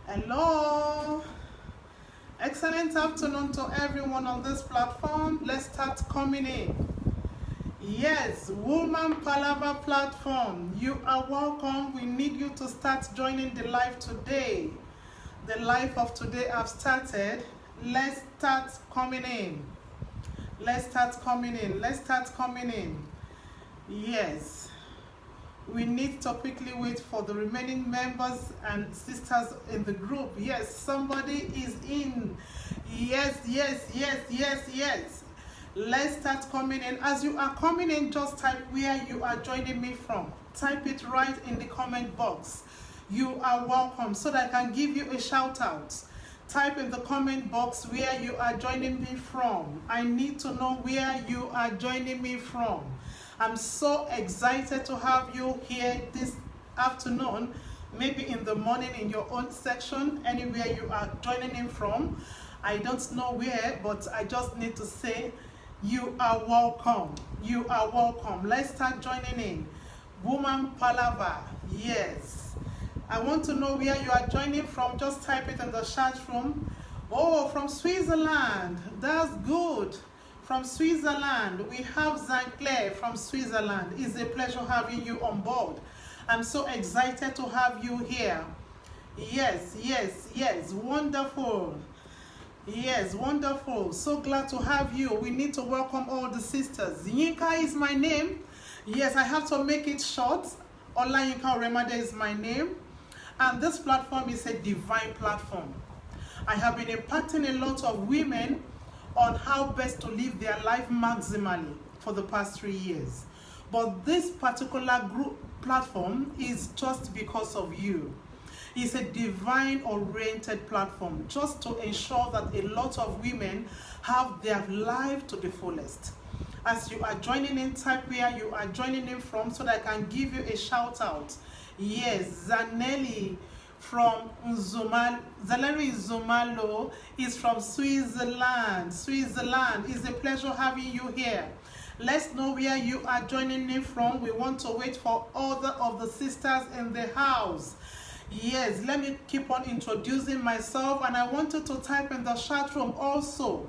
Hello. Excellent afternoon to everyone on this platform. Let's start coming in. Yes, Woman Palava platform, you are welcome. We need you to start joining the live today. The live of today have started. Let's start coming in. Let's start coming in. Let's start coming in. Yes. We need to quickly wait for the remaining members and sisters in the group. Yes, somebody is in. Yes. Let's start coming in. As you are coming in, just type where you are joining me from. Type it right in the comment box. You are welcome, so that I can give you a shout out. Type in the comment box where you are joining me from. I need to know where you are joining me from. I'm so excited to have you here this afternoon, maybe in the morning in your own section, anywhere you are joining in from. I don't know where, but I just need to say you are welcome. You are welcome. Let's start joining in. Woman Palava, yes. I want to know where you are joining from. Just type it in the chat room. Oh, from Switzerland. That's good. From Switzerland, we have Jean-Claire from Switzerland. It's a pleasure having you on board. I'm so excited to have you here. Yes. Wonderful. Yes, wonderful. So glad to have you. We need to welcome all the sisters. Yinka is my name. Yes, I have to make it short. Ola Yinka Oremade is my name. And this platform is a divine platform. I have been impacting a lot of women on how best to live their life maximally for the past 3 years. But this particular group platform is just because of you. It's a divine oriented platform just to ensure that a lot of women have their life to the fullest. As you are joining in, type where you are joining in from so that I can give you a shout out. Yes, Zanelli from Zaleri Zumalo is from Switzerland. Switzerland, it's a pleasure having you here. Let's know where you are joining in from. We want to wait for other of the sisters in the house. Yes, let me keep on introducing myself, and I want you to type in the chat room also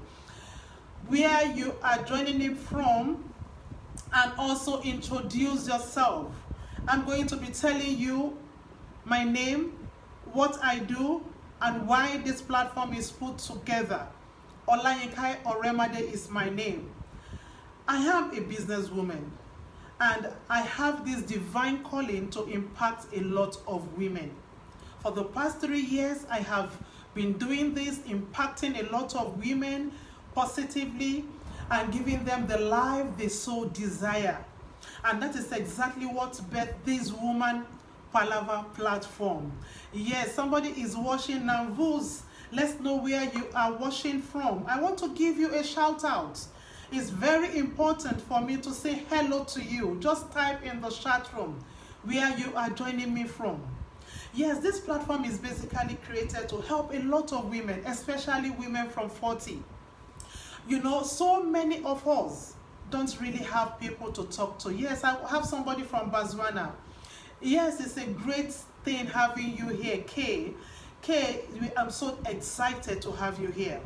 where you are joining in from, and also introduce yourself. I'm going to be telling you my name, what I do, and why this platform is put together. Olayinka Oremade is my name. I am a businesswoman, and I have this divine calling to impact a lot of women. For the past 3 years, I have been doing this, impacting a lot of women positively and giving them the life they so desire. And that is exactly what birthed this Woman Palava platform. Yes, somebody is watching Namvuz. Let's know where you are watching from. I want to give you a shout out. It's very important for me to say hello to you. Just type in the chat room where you are joining me from. Yes, this platform is basically created to help a lot of women, especially women from 40. You know, so many of us don't really have people to talk to. Yes, I have somebody from Botswana. Yes, it's a great thing having you here, Kay. I'm so excited to have you here.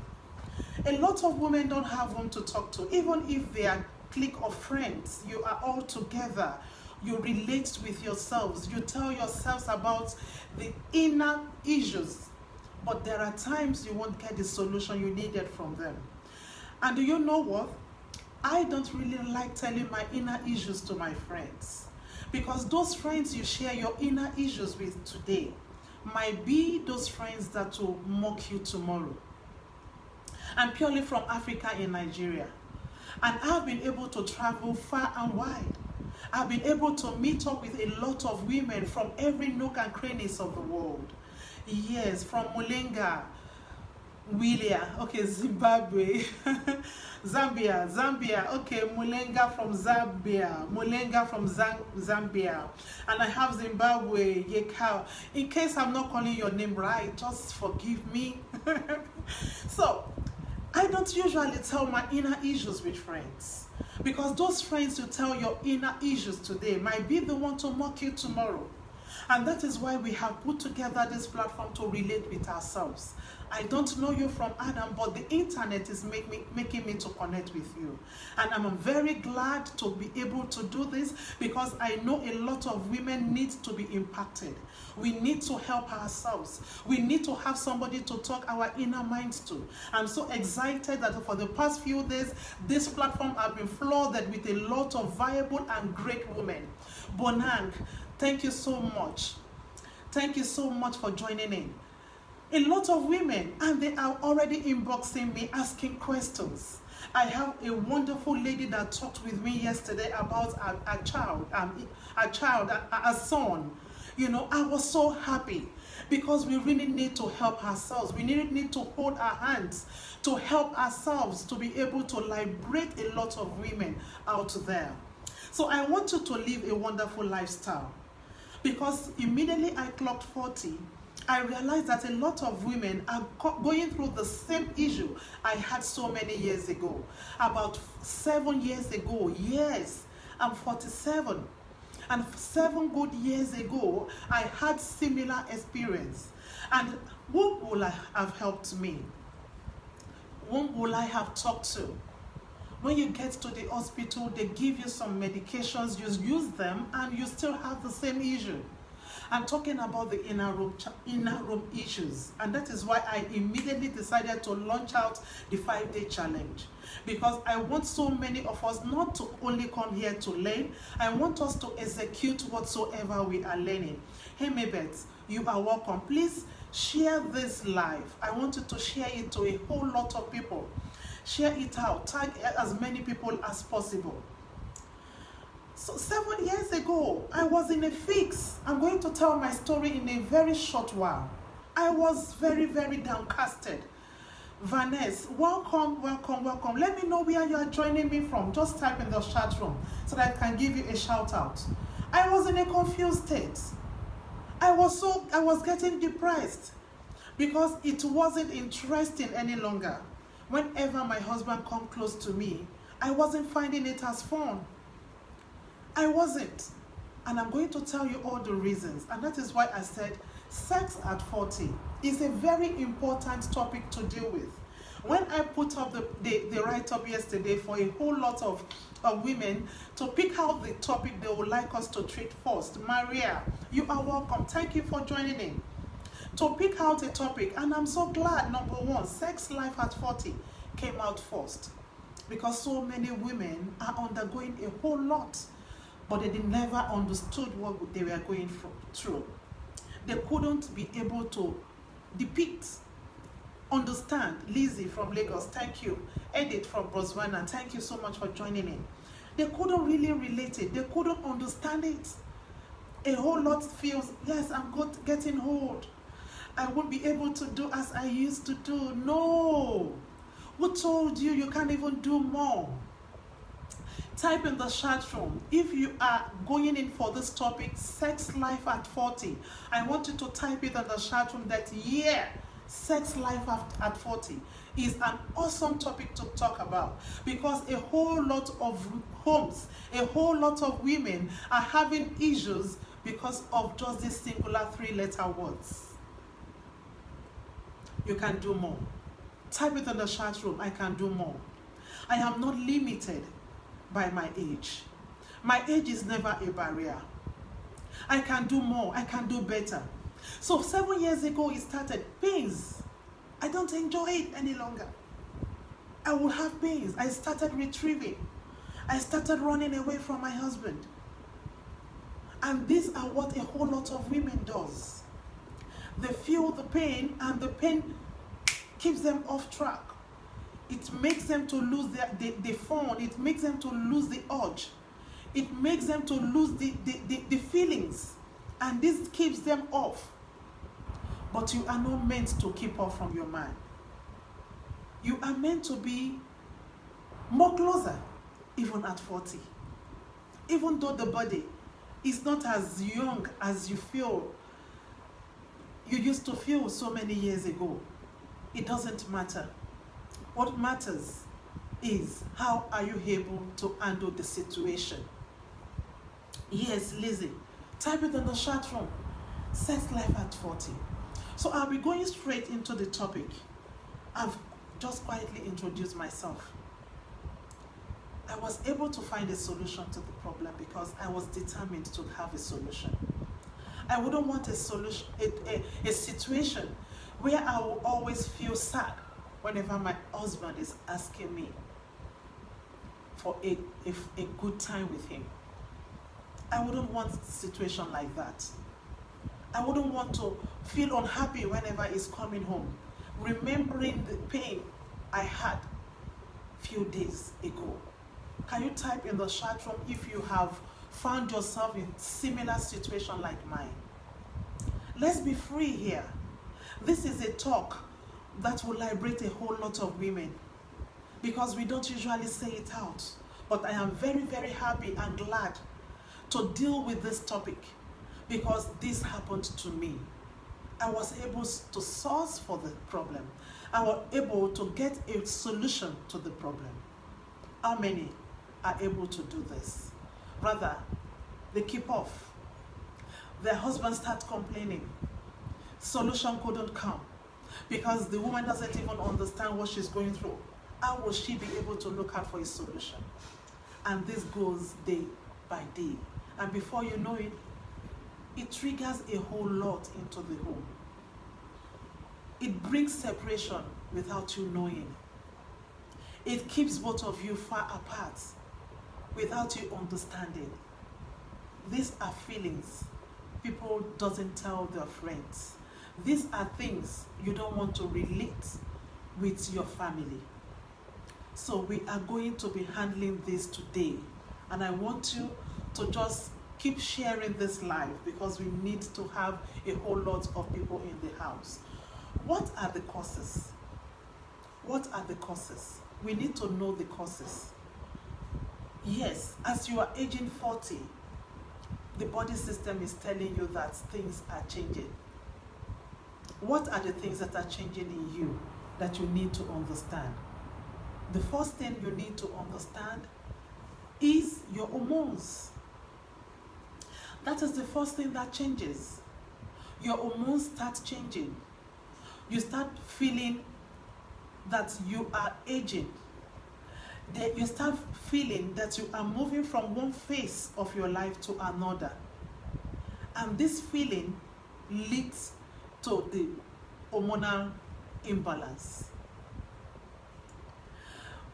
A lot of women don't have one to talk to, even if they are a clique of friends. You are all together. You relate with yourselves. You tell yourselves about the inner issues. But there are times you won't get the solution you needed from them. And do you know what? I don't really like telling my inner issues to my friends. Because those friends you share your inner issues with today might be those friends that will mock you tomorrow. I'm purely from Africa in Nigeria. And I've been able to travel far and wide. I've been able to meet up with a lot of women from every nook and crannies of the world. Yes, from Mulinga, Wilia, okay, Zimbabwe, Zambia, okay, Mulenga from Zambia, Zambia, and I have Zimbabwe, Yekau. In case I'm not calling your name right, just forgive me. So, I don't usually tell my inner issues with friends, because those friends you tell your inner issues today might be the one to mock you tomorrow. And that is why we have put together this platform to relate with ourselves. I don't know you from Adam, but the internet is making me to connect with you. And I'm very glad to be able to do this, because I know a lot of women need to be impacted. We need to help ourselves. We need to have somebody to talk our inner minds to. I'm so excited that for the past few days, this platform has been flooded with a lot of viable and great women. Bonang, thank you so much. Thank you so much for joining in. A lot of women, and they are already inboxing me asking questions. I have a wonderful lady that talked with me yesterday about a son. You know, I was so happy, because we really need to help ourselves. We really need to hold our hands to help ourselves to be able to liberate a lot of women out there. So I want you to live a wonderful lifestyle, because immediately I clocked 40, I realized that a lot of women are going through the same issue I had so many years ago. About 7 years ago, yes, I'm 47. And 7 good years ago, I had similar experience. And who will I have helped me? Whom will I have talked to? When you get to the hospital, they give you some medications, you use them, and you still have the same issue. I'm talking about the inner room issues, and that is why I immediately decided to launch out the 5-day challenge, because I want so many of us not to only come here to learn. I want us to execute whatsoever we are learning. Hey Mabeth, you are welcome. Please share this live. I want you to share it to a whole lot of people. Share it out. Tag as many people as possible. So 7 years ago, I was in a fix. I'm going to tell my story in a very short while. I was very, very downcasted. Vanessa, welcome, welcome, welcome. Let me know where you are joining me from. Just type in the chat room so that I can give you a shout out. I was in a confused state. I was getting depressed because it wasn't interesting any longer. Whenever my husband come close to me, I wasn't finding it as fun. I wasn't. And I'm going to tell you all the reasons. And that is why I said sex at 40 is a very important topic to deal with. When I put up the write-up yesterday for a whole lot of women to pick out the topic they would like us to treat first, Maria, you are welcome. Thank you for joining in. To pick out a topic, and I'm so glad, number one, sex life at 40 came out first, because so many women are undergoing a whole lot, but they never understood what they were going through. They couldn't be able to depict, understand. Lizzie from Lagos, thank you. Edith from Botswana, thank you so much for joining in. They couldn't really relate it. They couldn't understand it. A whole lot feels, yes, I'm getting old. I won't be able to do as I used to do. No. Who told you you can't even do more? Type in the chat room if you are going in for this topic, sex life at 40. I want you to type it in the chat room that sex life at 40 is an awesome topic to talk about, because a whole lot of homes, a whole lot of women are having issues because of just these singular 3-letter words. You can do more. Type it in the chat room. I can do more. I am not limited by my age. My age is never a barrier. I can do more. I can do better. So 7 years ago, it started. Pains. I don't enjoy it any longer. I will have pains. I started retrieving. I started running away from my husband. And these are what a whole lot of women does. They feel the pain, and the pain keeps them off track. It makes them to lose the fun. It makes them to lose the urge. It makes them to lose the feelings. And this keeps them off. But you are not meant to keep off from your man. You are meant to be more closer, even at 40. Even though the body is not as young as you used to feel so many years ago. It doesn't matter. What matters is how are you able to handle the situation. Yes, Lizzie, type it in the chat room. Sex life at 40. So I'll be going straight into the topic. I've just quietly introduced myself. I was able to find a solution to the problem because I was determined to have a solution. I wouldn't want a solution, a situation where I will always feel sad whenever my husband is asking me for a good time with him. I wouldn't want a situation like that. I wouldn't want to feel unhappy whenever he's coming home, remembering the pain I had a few days ago. Can you type in the chat room if you have found yourself in similar situation like mine? Let's be free here. This is a talk that will liberate a whole lot of women because we don't usually say it out. But I am very, very happy and glad to deal with this topic because this happened to me. I was able to source for the problem. I was able to get a solution to the problem. How many are able to do this? Rather, they keep off. Their husband starts complaining. Solution couldn't come because the woman doesn't even understand what she's going through. How will she be able to look out for a solution? And this goes day by day. And before you know it, it triggers a whole lot into the home. It brings separation without you knowing. It keeps both of you far apart without you understanding. These are feelings people doesn't tell their friends. These are things you don't want to relate with your family. So we are going to be handling this today. And I want you to just keep sharing this live because we need to have a whole lot of people in the house. What are the causes? What are the causes? We need to know the causes. Yes, as you are aging 40, the body system is telling you that things are changing. What are the things that are changing in you that you need to understand? The first thing you need to understand is your hormones. That is the first thing that changes. Your hormones start changing. You start feeling that you are aging. That you start feeling that you are moving from one phase of your life to another. And this feeling leads to the hormonal imbalance.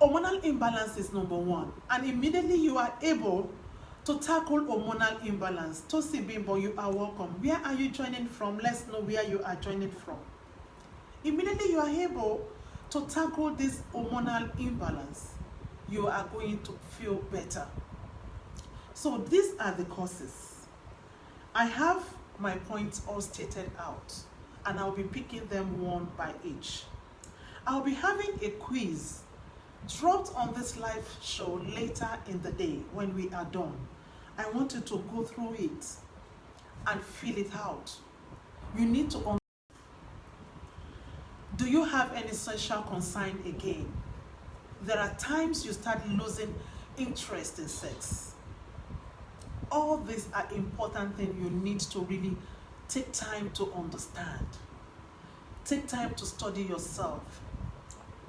Hormonal imbalance is number one. And immediately you are able to tackle hormonal imbalance. Tosi Bimbo, you are welcome. Where are you joining from? Let's know where you are joining from. Immediately you are able to tackle this hormonal imbalance, you are going to feel better. So these are the causes. I have my points all stated out, and I'll be picking them one by each. I'll be having a quiz dropped on this live show later in the day when we are done. I want you to go through it and fill it out. You need to do you have any sexual concern again? There are times you start losing interest in sex. All these are important things you need to really take time to understand. Take time to study yourself.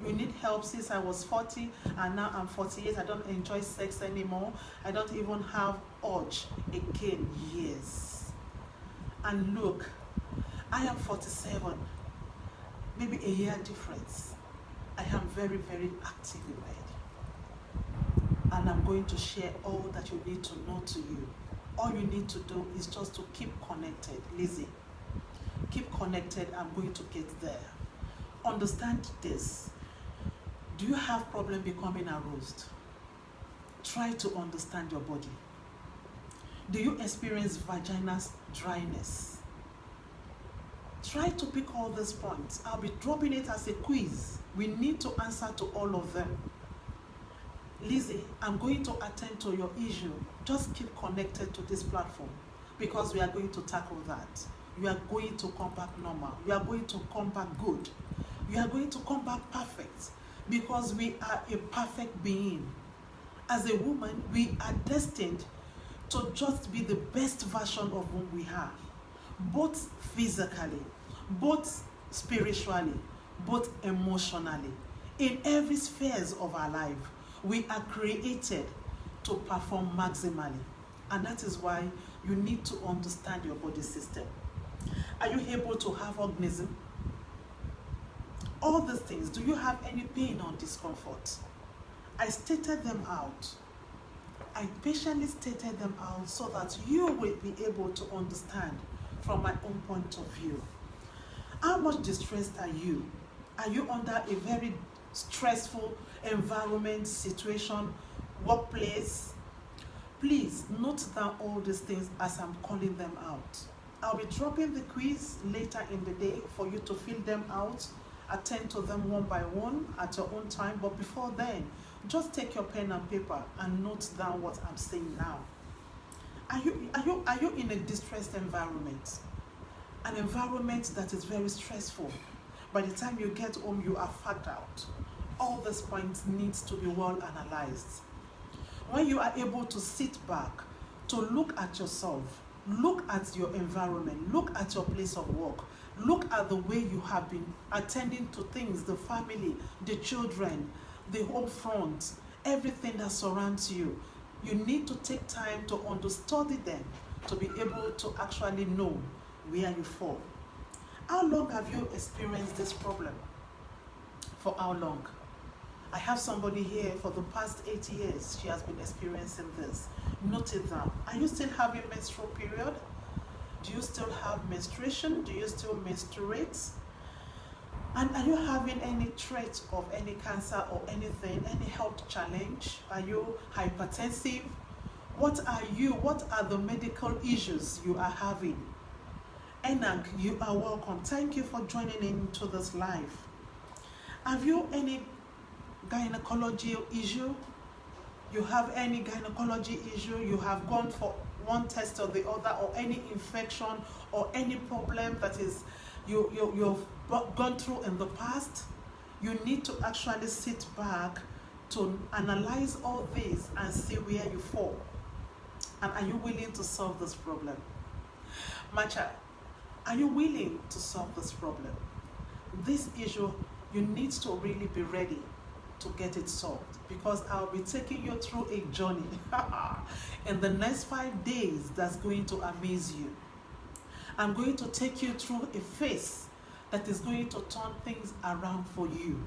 You need help. Since I was 40 and now I'm 48, I don't enjoy sex anymore. I don't even have urge again. Yes. And look, I am 47. Maybe a year difference. I am very, very active in bed. And I'm going to share all that you need to know to you. All you need to do is just to keep connected. Lizzie, keep connected. I'm going to get there. Understand this. Do you have problem becoming aroused? Try to understand your body. Do you experience vaginal dryness? Try to pick all these points. I'll be dropping it as a quiz. We need to answer to all of them. Lizzie, I'm going to attend to your issue. Just keep connected to this platform because we are going to tackle that. You are going to come back normal. You are going to come back good. You are going to come back perfect because we are a perfect being. As a woman, we are destined to just be the best version of whom we are. both physically, both spiritually, both emotionally. In every spheres of our life, we are created to perform maximally. And that is why you need to understand your body system. Are you able to have organism? All these things, do you have any pain or discomfort? I stated them out. I patiently stated them out so that you will be able to understand from my own point of view. How much distressed are you? Are you under a very stressful environment, situation, workplace? Please note down all these things as I'm calling them out. I'll be dropping the quiz later in the day for you to fill them out, attend to them one by one at your own time. But before then, just take your pen and paper and note down what I'm saying now. Are you in a distressed environment? An environment that is very stressful. By the time you get home, you are fagged out. All these points needs to be well analyzed. When you are able to sit back, to look at yourself, look at your environment, look at your place of work, look at the way you have been attending to things, the family, the children, the home front, everything that surrounds you. You need to take time to understudy them to be able to actually know where you fall. How long have you experienced this problem? For how long? I have somebody here for the past 8 years. She has been experiencing this. Note it down. Are you still having menstrual period? Do you still have menstruation? Do you still menstruate? And are you having any threat of any cancer or anything, any health challenge? Are you hypertensive? What are the medical issues you are having? Enak, you are welcome. Thank you for joining into this live. Have you any gynecology issue? You have any gynecology issue? You have gone for one test or the other, or any infection or any problem that is you've gone through in the past? You need to actually sit back to analyze all this and see where you fall. And are you willing to solve this problem? Macha, are you willing to solve this problem? This issue, you need to really be ready to get it solved, because I'll be taking you through a journey in the next 5 days that's going to amaze you. I'm going to take you through a phase that is going to turn things around for you.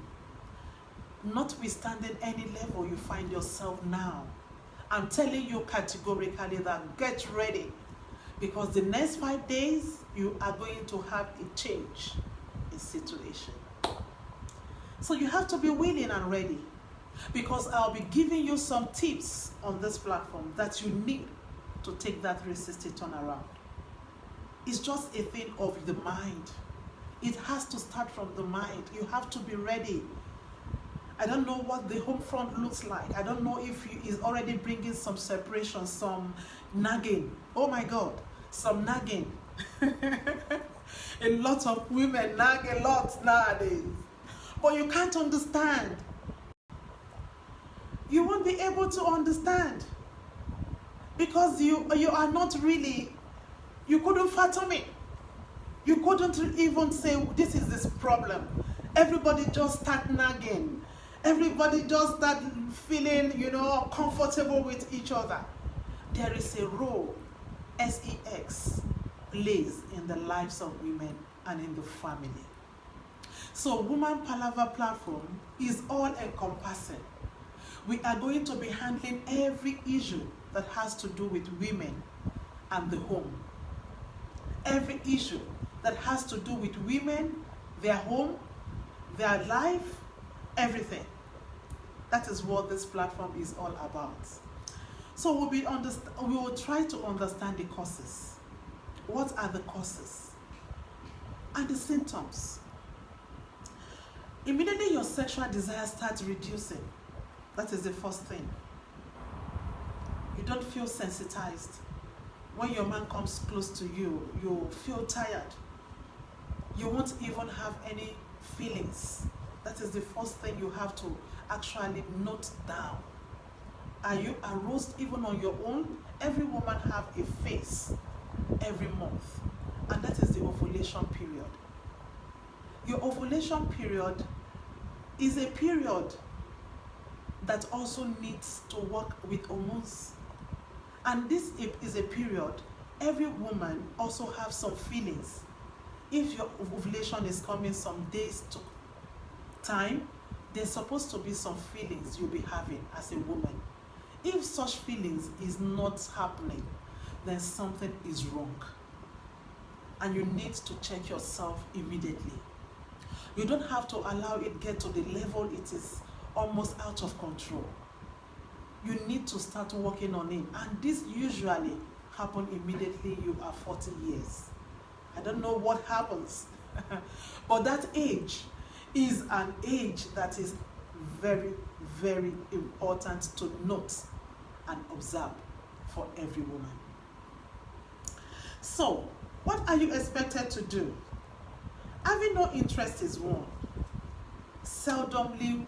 Notwithstanding any level you find yourself now, I'm telling you categorically that get ready, because the next 5 days you are going to have a change in situation. So you have to be willing and ready, because I'll be giving you some tips on this platform that you need to take that 360 turnaround. It's just a thing of the mind. It has to start from the mind. You have to be ready. I don't know what the home front looks like. I don't know if he is already bringing some separation, some nagging. Oh my God, some nagging. A lot of women nag a lot nowadays. But you can't understand. You won't be able to understand, because you are not really, you couldn't fathom it. You couldn't even say this is this problem. Everybody just start nagging. Everybody just start feeling, comfortable with each other. There is a role sex plays in the lives of women and in the family. So Woman Palava platform is all encompassing. We are going to be handling every issue that has to do with women and the home. Every issue that has to do with women, their home, their life, everything. That is what this platform is all about. So we will try to understand the causes. What are the causes? And the symptoms. Immediately your sexual desire starts reducing. That is the first thing. You don't feel sensitized. When your man comes close to you, you feel tired. You won't even have any feelings. That is the first thing you have to actually note down. Are you aroused even on your own? Every woman have a phase every month. and that is the ovulation period. Your ovulation period is a period that also needs to work with hormones. And this is a period every woman also has some feelings. If your ovulation is coming some days to time, there's supposed to be some feelings you'll be having as a woman. If such feelings is not happening, then something is wrong. And you need to check yourself immediately. You don't have to allow it get to the level it is almost out of control. You need to start working on it. And this usually happens immediately you are 40 years. I don't know what happens. But that age is an age that is very, very important to note and observe for every woman. So, what are you expected to do? Having no interest is one. Seldomly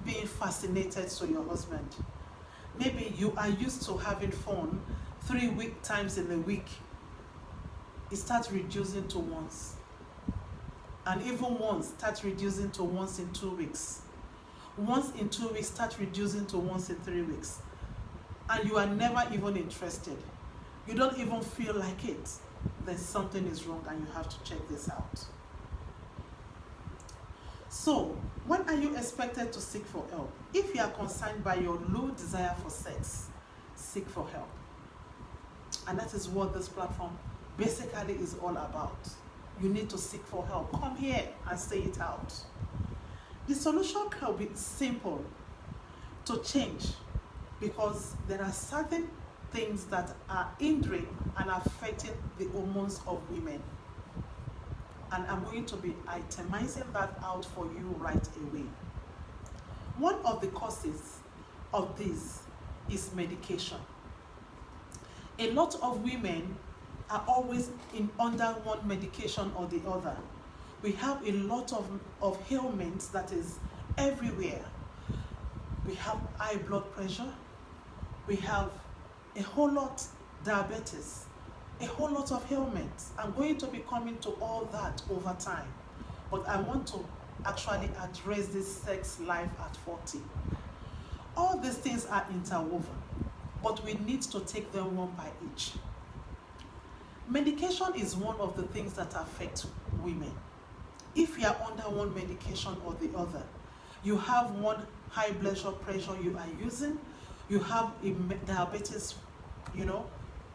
being fascinated to your husband. Maybe you are used to having fun 3 times in a week. It starts reducing to once. And even once starts reducing to once in 2 weeks. Once in 2 weeks starts reducing to once in 3 weeks. And you are never even interested. You don't even feel like it. Then something is wrong and you have to check this out. So, when are you expected to seek for help? If you are concerned by your low desire for sex, seek for help. And that is what this platform basically is all about. You need to seek for help. Come here and say it out. The solution can be simple to change because there are certain things that are hindering and affecting the hormones of women. And I'm going to be itemizing that out for you right away. One of the causes of this is medication. A lot of women are always under one medication or the other. We have a lot of ailments that is everywhere. We have high blood pressure. We have a whole lot diabetes. A whole lot of ailments. I'm going to be coming to all that over time. But I want to actually address this sex life at 40. All these things are interwoven, but we need to take them one by each. Medication is one of the things that affect women. If you are under one medication or the other, you have one high blood pressure you are using, you have a diabetes,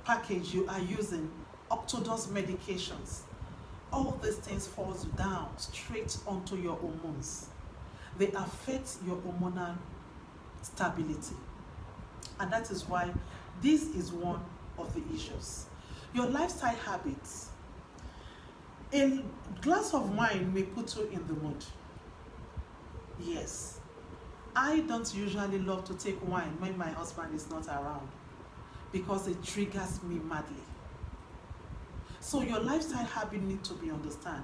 package you are using, up to those medications. All these things falls down straight onto your hormones. They affect your hormonal stability. And that is why this is one of the issues. Your lifestyle habits. A glass of wine may put you in the mood. Yes. I don't usually love to take wine when my husband is not around because it triggers me madly. So your lifestyle habit needs to be understood.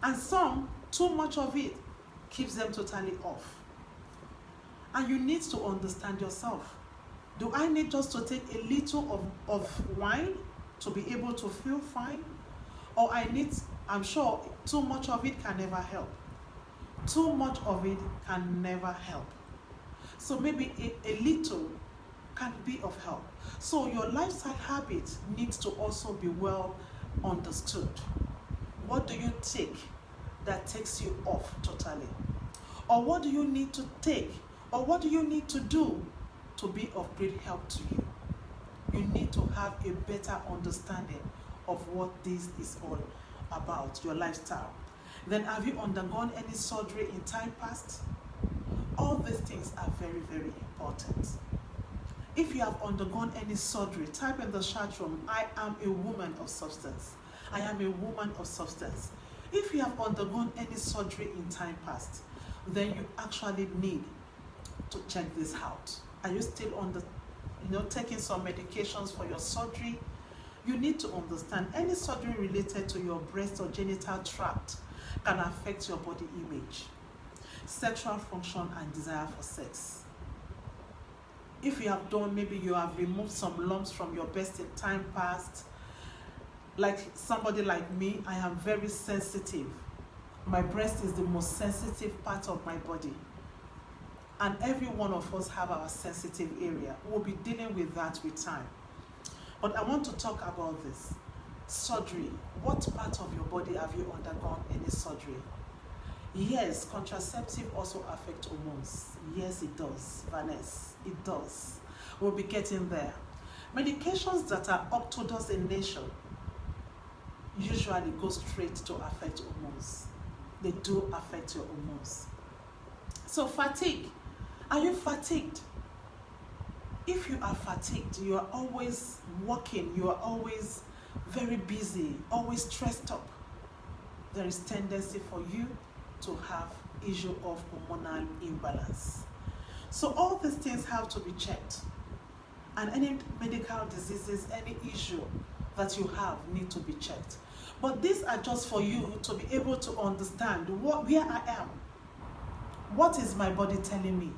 And some, too much of it keeps them totally off. And you need to understand yourself. Do I need just to take a little of wine to be able to feel fine? Or I'm sure too much of it can never help. Too much of it can never help. So maybe a little can be of help. So your lifestyle habit needs to also be well understood. What do you take that takes you off totally? Or what do you need to take? Or what do you need to do to be of great help to you? You need to have a better understanding of what this is all about, your lifestyle. Then have you undergone any surgery in time past? All these things are very, very important. If you have undergone any surgery, type in the chat room, I am a woman of substance. I am a woman of substance. If you have undergone any surgery in time past, then you actually need to check this out. Are you still taking some medications for your surgery? You need to understand any surgery related to your breast or genital tract can affect your body image, sexual function, and desire for sex. If you have done, maybe you have removed some lumps from your breast in time past, Like somebody like me, I am very sensitive. My breast is the most sensitive part of my body. And every one of us have our sensitive area. We'll be dealing with that with time. But I want to talk about this. Surgery. What part of your body have you undergone any surgery? Yes, contraceptive also affect hormones. Yes, it does, Vanessa. It does. We'll be getting there. Medications that are orthodox in nature usually go straight to affect hormones. They do affect your hormones. So fatigue. Are you fatigued? If you are fatigued, you are always working, you are always very busy, always stressed up, there is tendency for you to have issue of hormonal imbalance. So all these things have to be checked. And any medical diseases, any issue that you have need to be checked. But these are just for you to be able to understand where I am. What is my body telling me?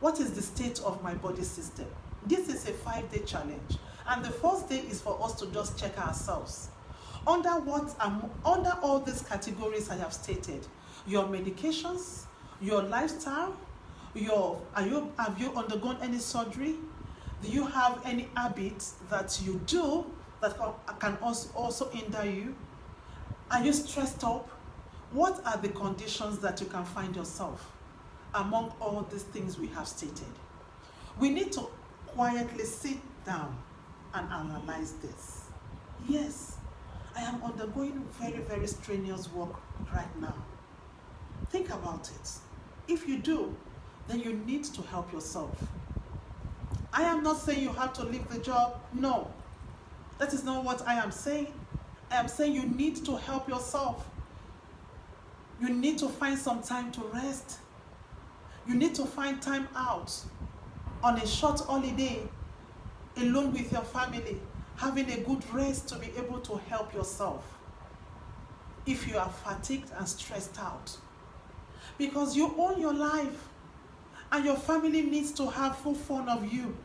What is the state of my body system? This is a 5-day challenge. And the first day is for us to just check ourselves. Under all these categories I have stated, your medications, your lifestyle, have you undergone any surgery? Do you have any habits that you do that can also hinder you? Are you stressed up? What are the conditions that you can find yourself among all these things we have stated? We need to quietly sit down and analyze this. Yes, I am undergoing very, very strenuous work right now. Think about it. If you do, then you need to help yourself. I am not saying you have to leave the job. No, that is not what I am saying. I am saying you need to help yourself. You need to find some time to rest. You need to find time out on a short holiday, alone with your family, having a good rest to be able to help yourself if you are fatigued and stressed out. Because you own your life and your family needs to have full fun of you.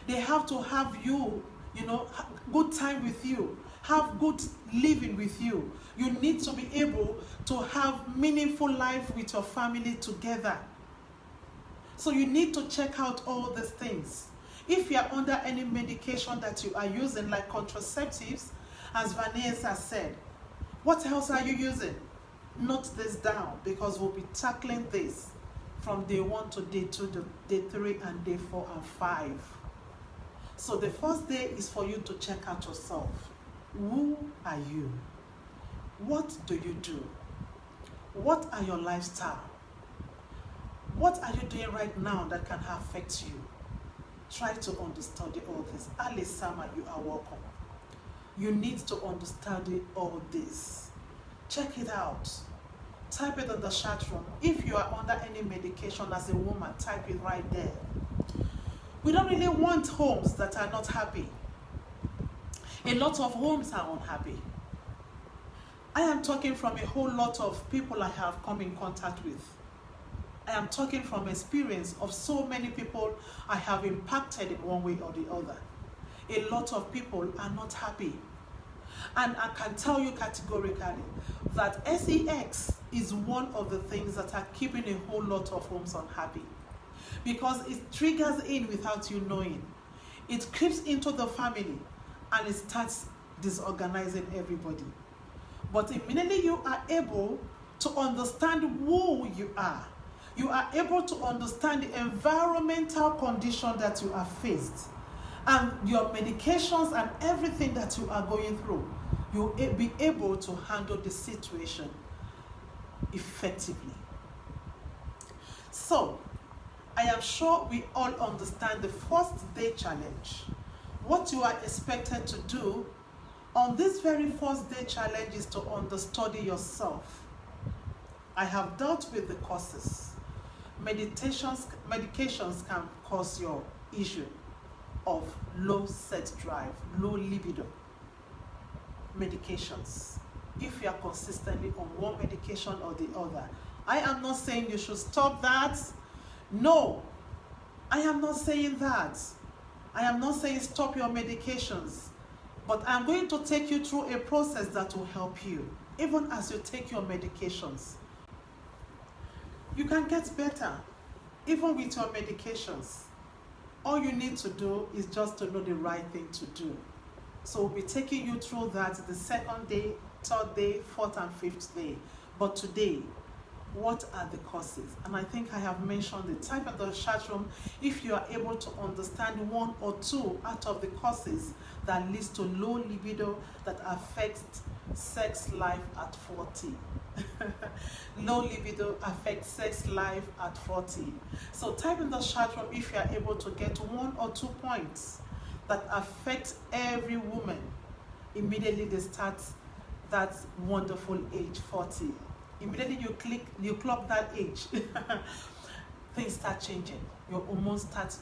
They have to have you, good time with you, have good living with you. You need to be able to have meaningful life with your family together. So you need to check out all these things. If you are under any medication that you are using, like contraceptives, as Vanessa said, what else are you using? Note this down, because we'll be tackling this from day 1 to day 2, to day 3, and day 4 and 5. So the first day is for you to check out yourself. Who are you? What do you do? What are your lifestyle? What are you doing right now that can affect you? Try to understand all this. Ali Sama, you are welcome. You need to understand all this. Check it out. Type it in the chat room. If you are under any medication as a woman, type it right there. We don't really want homes that are not happy. A lot of homes are unhappy. I am talking from a whole lot of people I have come in contact with. I am talking from experience of so many people I have impacted in one way or the other. A lot of people are not happy. And I can tell you categorically that sex is one of the things that are keeping a whole lot of homes unhappy. Because it triggers in without you knowing. It creeps into the family and it starts disorganizing everybody. But immediately you are able to understand who you are able to understand the environmental condition that you are faced and your medications and everything that you are going through, you'll be able to handle the situation effectively. So, I am sure we all understand the first day challenge. What you are expected to do on this very first day challenge is to understudy yourself. I have dealt with the causes. Medications can cause your issue of low sex drive, low libido. Medications. If you are consistently on one medication or the other. I am not saying you should stop that. No, I am not saying that. I am not saying stop your medications. But I'm going to take you through a process that will help you, even as you take your medications. You can get better, even with your medications. All you need to do is just to know the right thing to do. So we'll be taking you through that the second day, third day, fourth and fifth day. But today, what are the causes? And I think I have mentioned the type of the chat room. If you are able to understand one or two out of the causes that leads to low libido that affects sex life at 40. Low libido affects sex life at 40. So type in the chat room if you are able to get one or 2 points that affect every woman. Immediately they start that wonderful age 40. Immediately you clock that age, things start changing. Your hormones start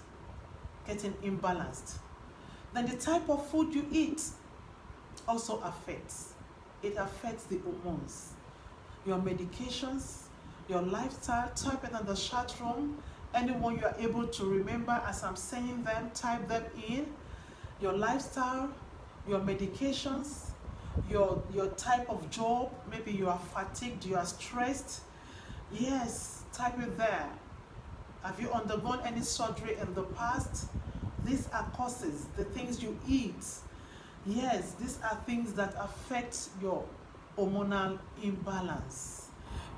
getting imbalanced. Then the type of food you eat also affects. It affects the hormones. Your medications, your lifestyle, type it in the chat room. Anyone you are able to remember as I'm saying them, type them in. Your lifestyle, your medications, your type of job, maybe you are fatigued, you are stressed. Yes, type it there. Have you undergone any surgery in the past? These are causes, the things you eat. Yes, these are things that affect your hormonal imbalance,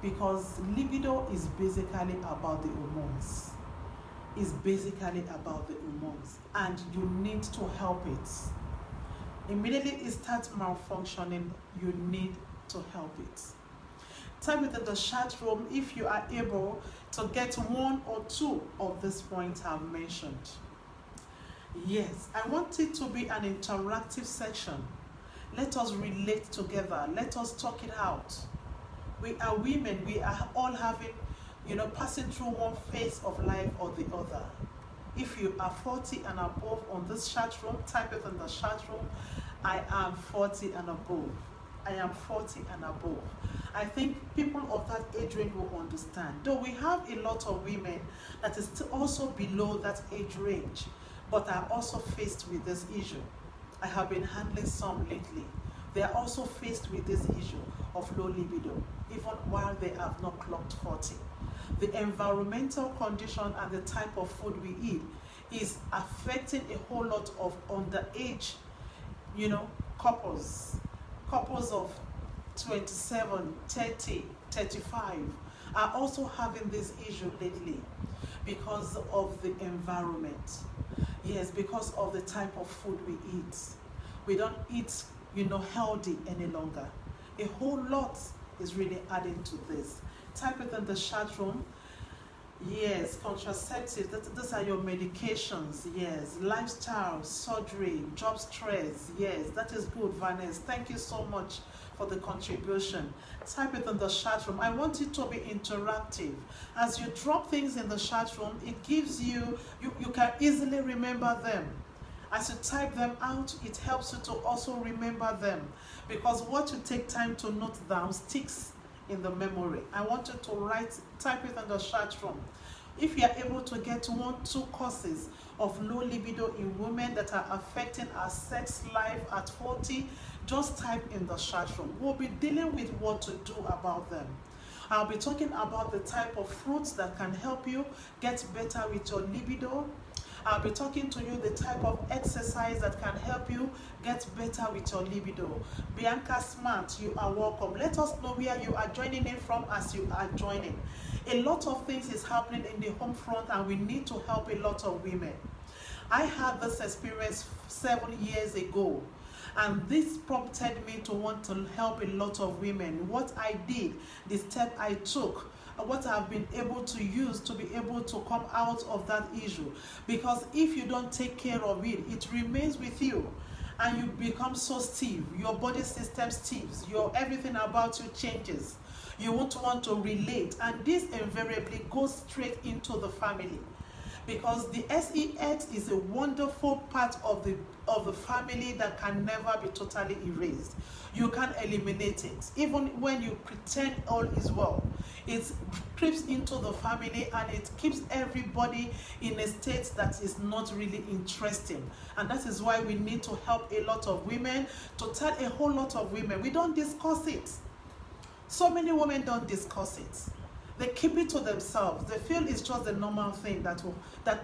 because libido is basically about the hormones. It's basically about the hormones, and you need to help it. Immediately it starts malfunctioning, you need to help it. Type it in the chat room if you are able to get one or two of these points I've mentioned. Yes, I want it to be an interactive section. Let us relate together. Let us talk it out. We are women. We are all having, passing through one phase of life or the other. If you are 40 and above on this chat room, type it in the chat room. I am 40 and above. I am 40 and above. I think people of that age range will understand. Though we have a lot of women that is also below that age range, but are also faced with this issue. I have been handling some lately. They are also faced with this issue of low libido, even while they have not clocked 40. The environmental condition and the type of food we eat is affecting a whole lot of underage, couples of 27, 30, 35 are also having this issue lately because of the environment. Yes, because of the type of food we eat. We don't eat, healthy any longer. A whole lot is really adding to this. Type it in the chat room. Yes, contraceptives, these are your medications. Yes, lifestyle, surgery, job stress. Yes, that is good, Vanessa. Thank you so much for the contribution. Type it in the chat room. I want it to be interactive. As you drop things in the chat room, it gives you can easily remember them. As you type them out, it helps you to also remember them, because what you take time to note down sticks in the memory. I want you to type it in the chat room. If you are able to get 1-2 causes of low libido in women that are affecting our sex life at 40, just type in the chat room. We'll be dealing with what to do about them. I'll be talking about the type of fruits that can help you get better with your libido. I'll be talking to you the type of exercise that can help you get better with your libido. Bianca Smart, you are welcome. Let us know where you are joining in from as you are joining. A lot of things is happening in the home front, and we need to help a lot of women. I had this experience 7 years ago, and this prompted me to want to help a lot of women. What I did, the step I took, what I've been able to use to be able to come out of that issue. Because if you don't take care of it, it remains with you and you become so stiff. Your body system stiffs. Everything about you changes. You won't want to relate, and this invariably goes straight into the family. because the SEX is a wonderful part of the family that can never be totally erased. You can eliminate it. Even when you pretend all is well, it creeps into the family and it keeps everybody in a state that is not really interesting. And that is why we need to help a lot of women, to tell a whole lot of women. We don't discuss it. So many women don't discuss it. They keep it to themselves. They feel it's just a normal thing that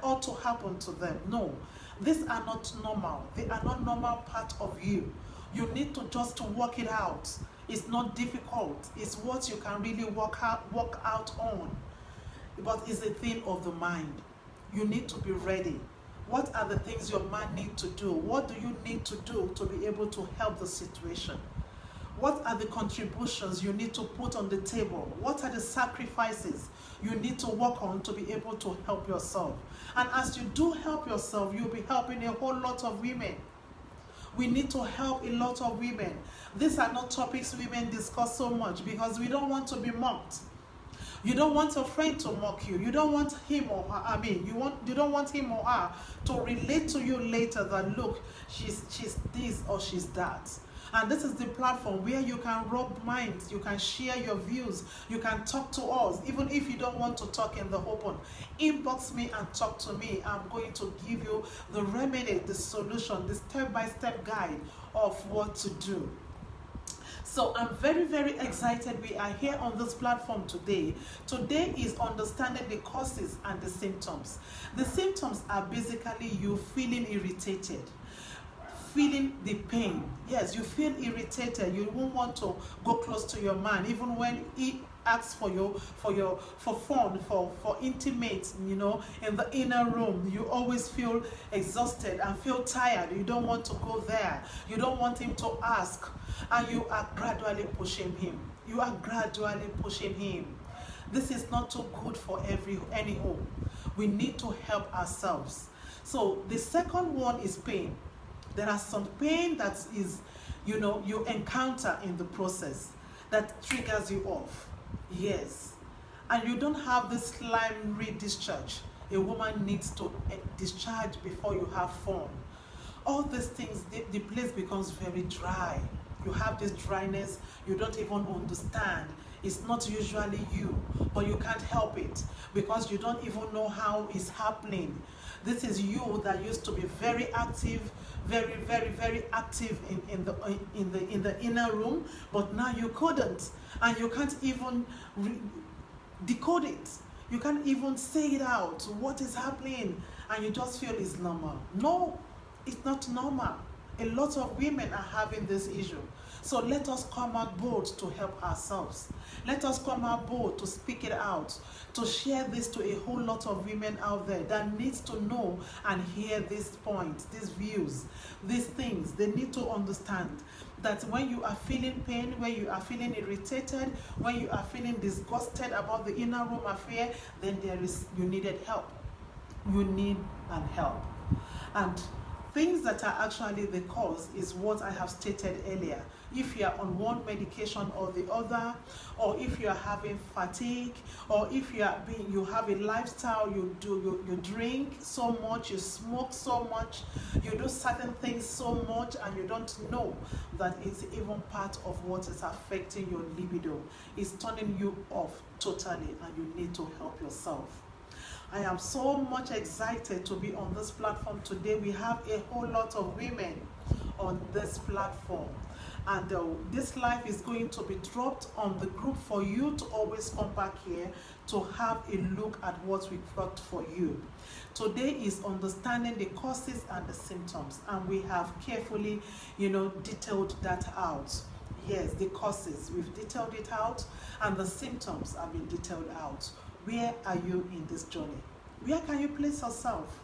ought to happen to them. No, these are not normal. They are not normal part of you. You need to just work it out. It's not difficult. It's what you can really work out on. But it's a thing of the mind. You need to be ready. What are the things your man needs to do? What do you need to do to be able to help the situation? What are the contributions you need to put on the table? What are the sacrifices you need to work on to be able to help yourself? And as you do help yourself, you'll be helping a whole lot of women. We need to help a lot of women. These are not topics women discuss so much because we don't want to be mocked. You don't want a friend to mock you. You don't want him or her, you don't want him or her to relate to you later that, look, she's this or she's that. And this is the platform where you can rub minds, you can share your views, you can talk to us. Even if you don't want to talk in the open, inbox me and talk to me. I'm going to give you the remedy, the solution, the step-by-step guide of what to do. So I'm very, very excited. We are here on this platform today. Today is understanding the causes and the symptoms. The symptoms are basically you feeling irritated, feeling the pain. Yes, you feel irritated. You won't want to go close to your man, even when he asks for fun, for intimate, in the inner room. You always feel exhausted and feel tired. You don't want to go there. You don't want him to ask. And you are gradually pushing him. You are gradually pushing him. This is not too good for any home. We need to help ourselves. So the second one is pain. There are some pain that is, you encounter in the process that triggers you off. Yes. And you don't have this slimy discharge. A woman needs to discharge before you have fun. All these things, the place becomes very dry. You have this dryness, you don't even understand. It's not usually you, but you can't help it because you don't even know how it's happening. This is you that used to be very active, very, very, very active in the inner room, but now you couldn't, and you can't even decode it. You can't even say it out. What is happening? And you just feel it's normal. No, it's not normal. A lot of women are having this issue. So let us come out bold to help ourselves. Let us come out bold to speak it out, to share this to a whole lot of women out there that needs to know and hear these points, these views, these things. They need to understand that when you are feeling pain, when you are feeling irritated, when you are feeling disgusted about the inner room affair, then you needed help. You need help. And things that are actually the cause is what I have stated earlier. If you are on one medication or the other, or if you are having fatigue, or if you have a lifestyle, you drink so much, you smoke so much, you do certain things so much, and you don't know that it's even part of what is affecting your libido. It's turning you off totally, and you need to help yourself. I am so much excited to be on this platform today. We have a whole lot of women on this platform. And this live is going to be dropped on the group for you to always come back here to have a look at what we've got for you. Today is understanding the causes and the symptoms. And we have carefully, detailed that out. Yes, the causes, we've detailed it out, and the symptoms have been detailed out. Where are you in this journey? Where can you place yourself?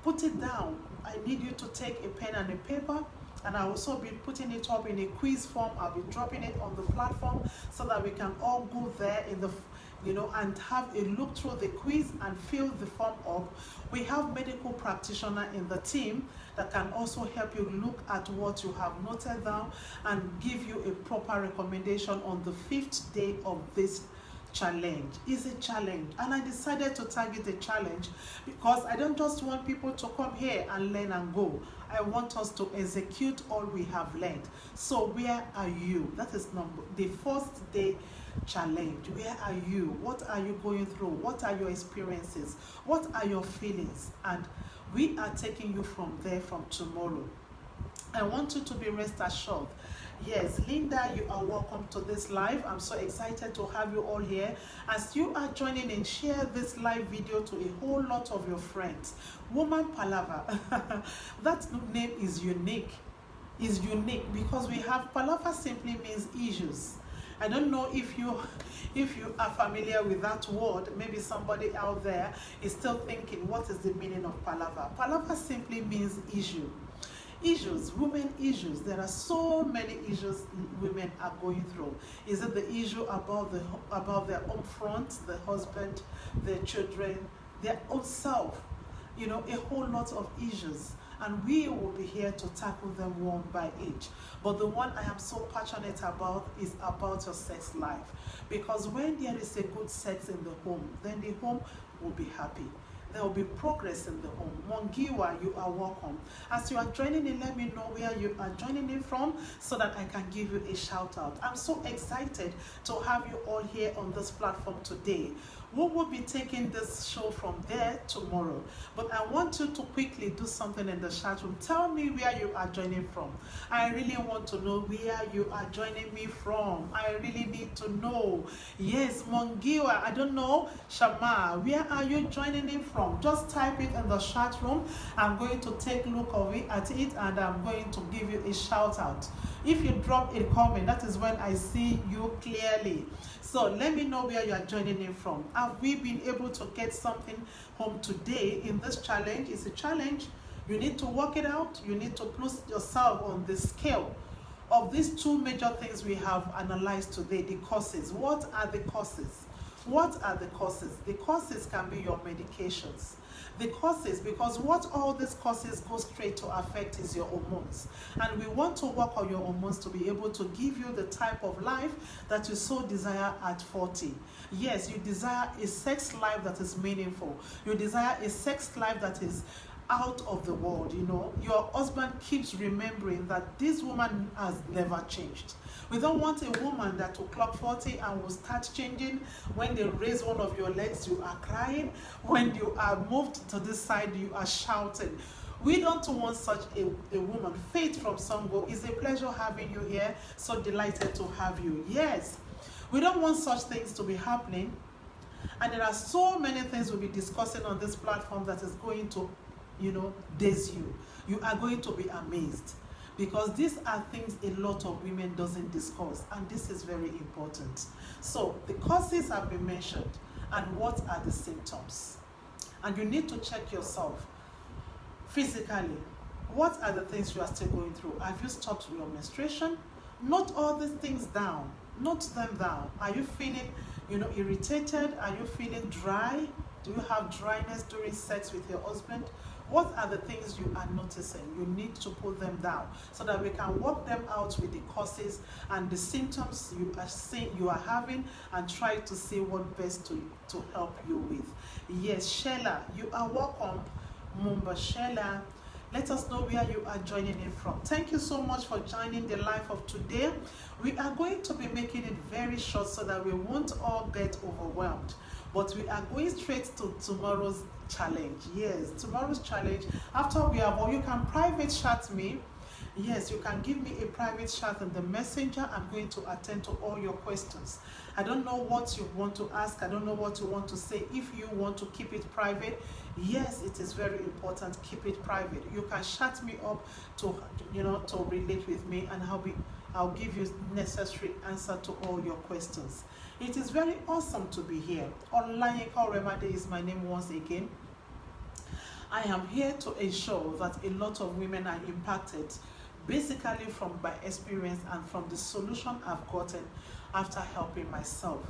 Put it down. I need you to take a pen and a paper, and I'll also be putting it up in a quiz form. I'll be dropping it on the platform so that we can all go there and have a look through the quiz and fill the form up. We have medical practitioner in the team that can also help you look at what you have noted down and give you a proper recommendation on the 5th day of this challenge. It's a challenge, and I decided to target a challenge because I don't just want people to come here and learn and go. I want us to execute all we have learned. So where are you? That is the first day challenge. Where are you? What are you going through? What are your experiences? What are your feelings? And we are taking you from there from tomorrow. I want you to be rest assured. Yes, Linda, you are welcome to this live. I'm so excited to have you all here. As you are joining in, share this live video to a whole lot of your friends. Woman Palava, that name is unique. Is unique because we have Palava simply means issues. I don't know if you are familiar with that word. Maybe somebody out there is still thinking, what is the meaning of Palava? Palava simply means issue. Issues, women issues. There are so many issues women are going through. Is it the issue about their own front, the husband, their children, their own self? You know, a whole lot of issues. And we will be here to tackle them one by each. But the one I am so passionate about is about your sex life. Because when there is a good sex in the home, then the home will be happy. There will be progress in the home. Mongiwa, you are welcome. As you are joining in, let me know where you are joining in from so that I can give you a shout out. I'm so excited to have you all here on this platform today. We will be taking this show from there tomorrow. But I want you to quickly do something in the chat room. Tell me where you are joining from. I really want to know where you are joining me from. I really need to know. Yes, Mongiwa, I don't know. Shama, where are you joining in from? Just type it in the chat room. I'm going to take a look at it and I'm going to give you a shout out. If you drop a comment, that is when I see you clearly. So let me know where you are joining in from. Have we been able to get something home today in this challenge? It's a challenge. You need to work it out. You need to put yourself on the scale of these two major things we have analyzed today, the causes. What are the causes? What are the causes? The causes can be your medications. The causes, because what all these causes go straight to affect is your hormones. And we want to work on your hormones to be able to give you the type of life that you so desire at 40. Yes, you desire a sex life that is meaningful. You desire a sex life that is out of the world. You know, your husband keeps remembering that this woman has never changed. We don't want a woman that will clock 40 and will start changing. When they raise one of your legs, you are crying. When you are moved to this side, you are shouting. We don't want such a woman. Faith from Songo, it's a pleasure having you here. So delighted to have you. Yes, we don't want such things to be happening. And there are so many things we'll be discussing on this platform that is going to, daze you. You are going to be amazed. Because these are things a lot of women doesn't discuss, and this is very important. So the causes have been mentioned, and what are the symptoms? And you need to check yourself physically. What are the things you are still going through? Have you stopped your menstruation? Note all these things down. Note them down. Are you feeling, irritated? Are you feeling dry? Do you have dryness during sex with your husband? What are the things you are noticing? You need to put them down so that we can work them out with the causes and the symptoms you are having, and try to see what best to help you with. Yes, Sheila, you are welcome. Mumba Sheila, let us know where you are joining in from. Thank you so much for joining the live of today. We are going to be making it very short so that we won't all get overwhelmed. But we are going straight to tomorrow's challenge. Yes, tomorrow's challenge. After we have, or you can private chat me. Yes, you can give me a private chat in the messenger. I'm going to attend to all your questions. I don't know what you want to ask. I don't know what you want to say. If you want to keep it private, yes, it is very important. Keep it private. You can chat me up to relate with me, and I'll give you necessary answer to all your questions. It is very awesome to be here. Untitled Remedy is my name once again. I am here to ensure that a lot of women are impacted, basically from my experience and from the solution I've gotten after helping myself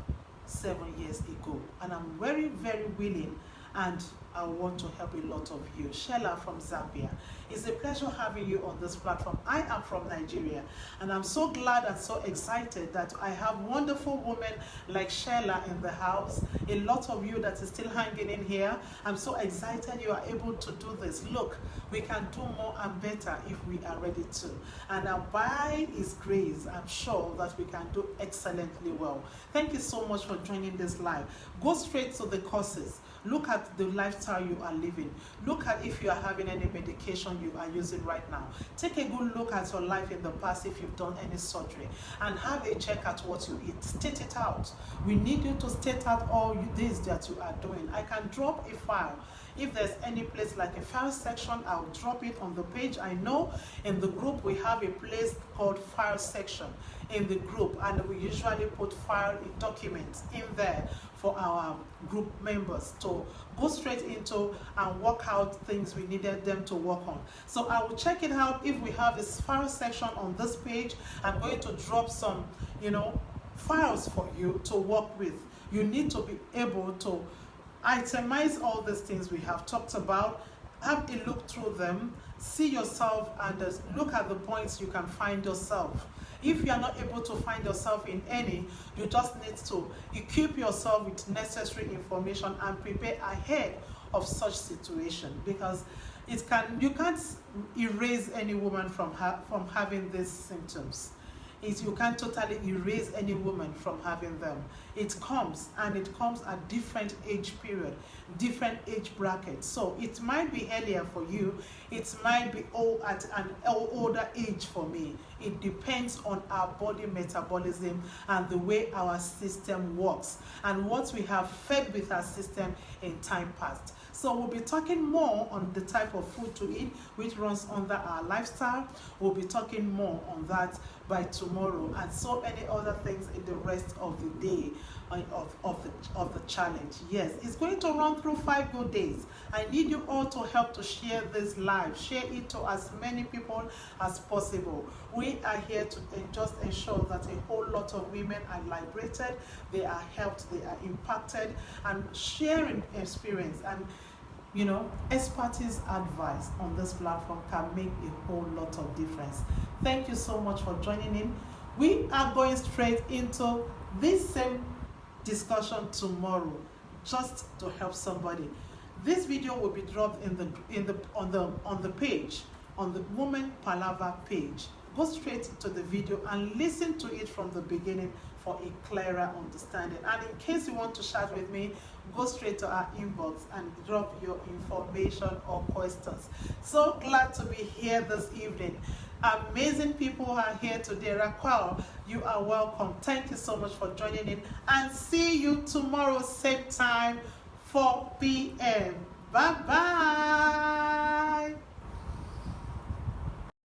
7 years ago. And I'm very, very willing and I want to help a lot of you. Sheila from Zambia. It's a pleasure having you on this platform. I am from Nigeria, and I'm so glad and so excited that I have wonderful women like Sheila in the house. A lot of you that is still hanging in here. I'm so excited you are able to do this. Look, we can do more and better if we are ready to. And now by His grace, I'm sure that we can do excellently well. Thank you so much for joining this live. Go straight to the courses. Look at the lifestyle you are living. Look at if you are having any medication you are using right now. Take a good look at your life in the past if you've done any surgery, and have a check at what you eat. State it out. We need you to state out all this that you are doing. I can drop a file. If there's any place like a file section, I'll drop it on the page. I know in the group we have a place called file section in the group, and we usually put file documents in there for our group members to go straight into and work out things we needed them to work on. So I will check it out. If we have this file section on this page, I'm going to drop some, files for you to work with. You need to be able to itemize all these things we have talked about, have a look through them, see yourself, and look at the points you can find yourself. If you are not able to find yourself in any, you just need to equip yourself with necessary information and prepare ahead of such situation, because you can't erase any woman from having these symptoms. You can't totally erase any woman from having them. It comes, and it comes at different age period, different age brackets. So it might be earlier for you, it might be at an older age for me. It depends on our body metabolism and the way our system works and what we have fed with our system in time past. So we'll be talking more on the type of food to eat, which runs under our lifestyle. We'll be talking more on that by tomorrow, and so many other things in the rest of the day of the challenge. Yes, it's going to run through 5 good days. I need you all to help to share this live. Share it to as many people as possible. We are here to just ensure that a whole lot of women are liberated, they are helped, they are impacted, and sharing experience and expertise advice on this platform can make a whole lot of difference. Thank you so much for joining in. We are going straight into this same discussion tomorrow, just to help somebody. This video will be dropped on the page, on the Woman Palava page. Go straight to the video and listen to it from the beginning for a clearer understanding. And in case you want to chat with me, go straight to our inbox and drop your information or questions. So glad to be here this evening. Amazing people are here today. Raquel, you are welcome. Thank you so much for joining in, and see you tomorrow, same time, 4 p.m. Bye-bye.